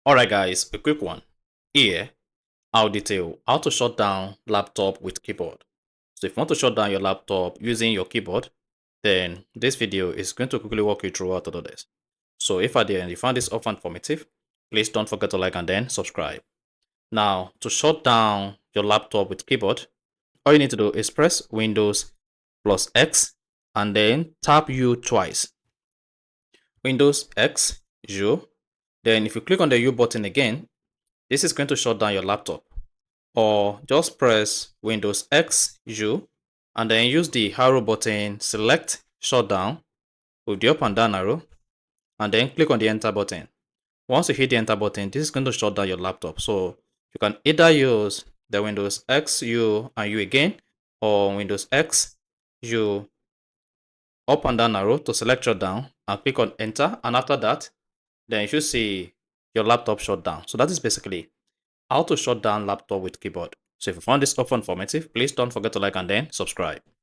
Alright guys, a quick one. Here, I'll detail how to shut down laptop with keyboard. So if you want to shut down your laptop using your keyboard, then this video is going to quickly walk you through how to do this. So if at the end you found this often informative, please don't forget to like and then subscribe. Now, to shut down your laptop with keyboard, all you need to do is press Windows plus X and then tap U twice. Windows X, U. Then if you click on the U button again, this is going to shut down your laptop. Or just press Windows X, U, and then use the arrow button, select shutdown with the up and down arrow, and then click on the enter button. Once you hit the enter button, this is going to shut down your laptop. So you can either use the Windows X, U, and U again, or Windows X, U, up and down arrow to select shutdown and click on enter. And after that, then you should see your laptop shut down. So that is basically how to shut down laptop with keyboard. So if you found this often informative, please don't forget to like and then subscribe.